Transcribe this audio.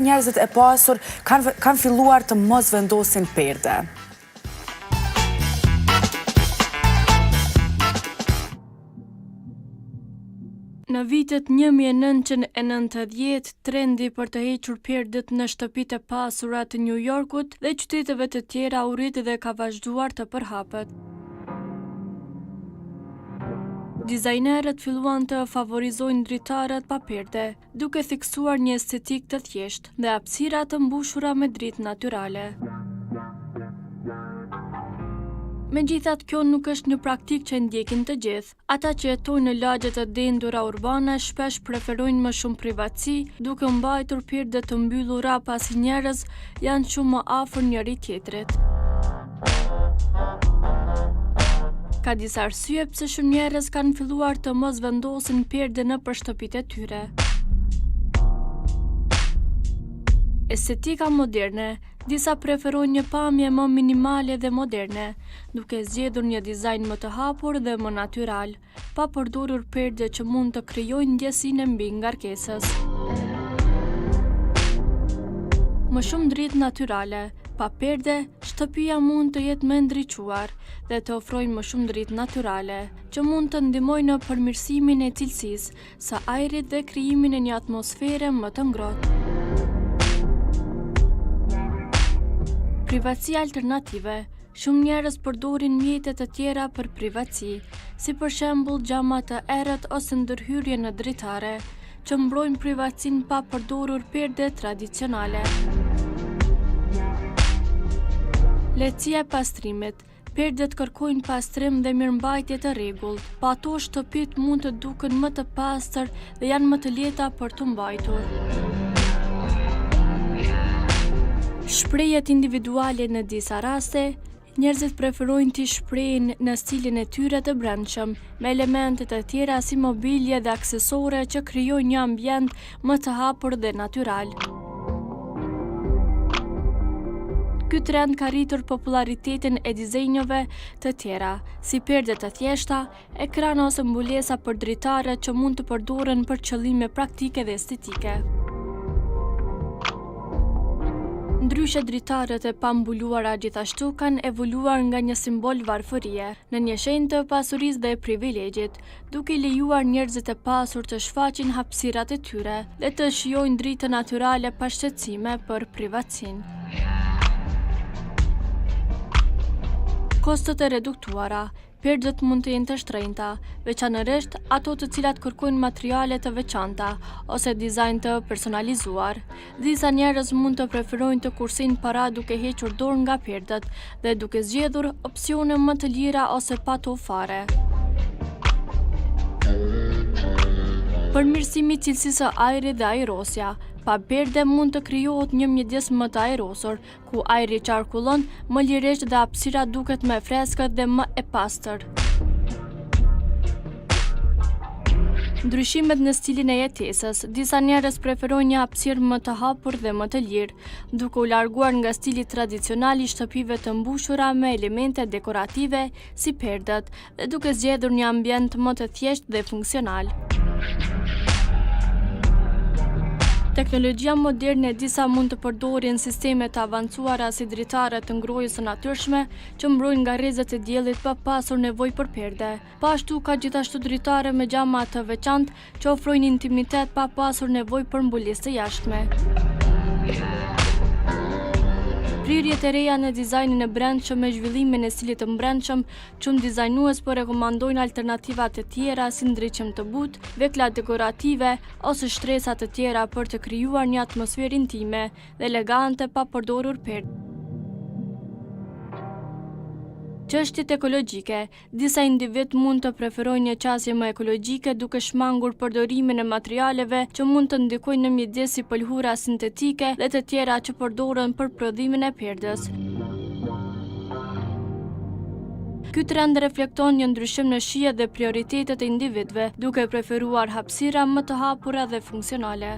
Njerëzit e pasur kanë filluar të mos vendosin perde. Në vitet 1990, trendi për të hequr perdet në shtëpitë e pasura të New Yorkut dhe qyteteve të tjera u rrit dhe ka vazhduar të përhapet. Dizajnerët filluan të favorizojnë dritarët pa perde, duke theksuar një estetik të thjeshtë dhe hapësira të mbushura me dritë natyrale. Megjithatë, kjo nuk është një praktikë që ndjekin të gjithë. Ata që jetojnë në lagjet e dendura urbane shpesh preferojnë më shumë privatësi, duke mbajtur perdet të mbyllura pasi njerëz janë shumë më afër njëri tjetrit. Ka disa arsye pse shumë njerëz kanë filluar të mos vendosin perde nëpër shtëpitë e tyre. Estetika moderne. Disa preferojnë një pamje më minimale dhe moderne, duke zgjedhur një dizajn më të hapur dhe më natyral, pa përdorur perde që mund të krijojnë ndjesinë mbi ngarkesës. Më shumë dritë natyrale. Pa perde, shtëpia mund të jetë më ndriçuar dhe të ofrojnë më shumë dritë natyrale, që mund të ndihmojnë në përmirësimin e cilësisë së ajrit dhe krijimin e një atmosfere më të ngrohtë. Privatësi alternative. Shumë njerëz përdorin mjete të tjera për privatësi, si për shembull xhama të errët ose ndërhyrje në dritare, që mbrojnë privatësinë pa përdorur perde tradicionale. Lehtësia e pastrimit. Perdet kërkojnë pastrim dhe mirëmbajtje të rregullt, pa ato shtëpitë mund të duken më të pastër dhe janë më të lehta për të mbajtur. Shprehjet individuale në disa raste, njerëzit preferojnë t'i shprehin në stilin e tyre të brendshëm, me elemente të tjera si mobilje dhe aksesore që krijojnë një ambient më të hapur dhe natyral. Ky trend ka rritur popularitetin e dizenjeve të tjera, si perde të thjeshta, ekran ose mbulesa për dritare që mund të përdoren për qëllime praktike dhe estetike. Ndryshe, dritarët e pambuluara gjithashtu kanë evoluar nga një simbol varfërie në një shenjë të pasurisë dhe privilegjit, duke lejuar njerëzit e pasur të shfaqin hapësirat e tyre dhe të shijojnë dritën natyrale pa shqetësime për privatësinë. Kostot e reduktuara. Perdet mund të jenë të shtrenjta, veçanërisht ato të cilat kërkojnë materiale të veçanta ose dizajn të personalizuar. Disa njerëz mund të preferojnë të kursejnë para duke hequr dorë nga perdet dhe duke zgjedhur opsione më të lira ose pa to fare. Përmirësimi i cilësisë së ajrit dhe ajrosja. Pa perde mund të krijohet një mjedis më të ajrosur, ku ajri qarkullon më lirisht dhe hapësira duket më e freskët dhe më e pastër. Ndryshimet në stilin e jetesës. Disa njerëz preferojnë një hapësirë më të hapur dhe më të lirë, duke u larguar nga stili tradicional i shtëpive të mbushura me elemente dekorative si perdet dhe duke zgjedhur një ambient më të thjeshtë dhe funksional. Teknologjia moderne disa mund të përdorin sisteme të avancuara si dritare të ngrohjes së natyrshme që mbrojnë nga rrezet e diellit pa pasur nevojë për perde. Po ashtu ka gjithashtu dritare me xhama të veçantë që ofrojnë intimitet pa pasur nevojë për mbulesë të jashtme. Prirjet e reja në dizajnin e brendshëm me zhvillimin e stilit të brendshëm, shumë dizajnues po rekomandojnë alternativa të tjera si ndriçim të butë, vekla dekorative ose shtresa të tjera për të krijuar një atmosferë intime dhe elegante pa përdorur perde. Çështjet ekologjike. Disa individ mund të preferojnë një qasje më ekologjike duke shmangur përdorimin e materialeve që mund të ndikojnë në mjedis si pëlhura sintetike dhe të tjera që përdoren për prodhimin e perdes. Ky trend reflekton një ndryshim në shije dhe prioritetet e individëve, duke preferuar hapësira më të hapura dhe funksionale.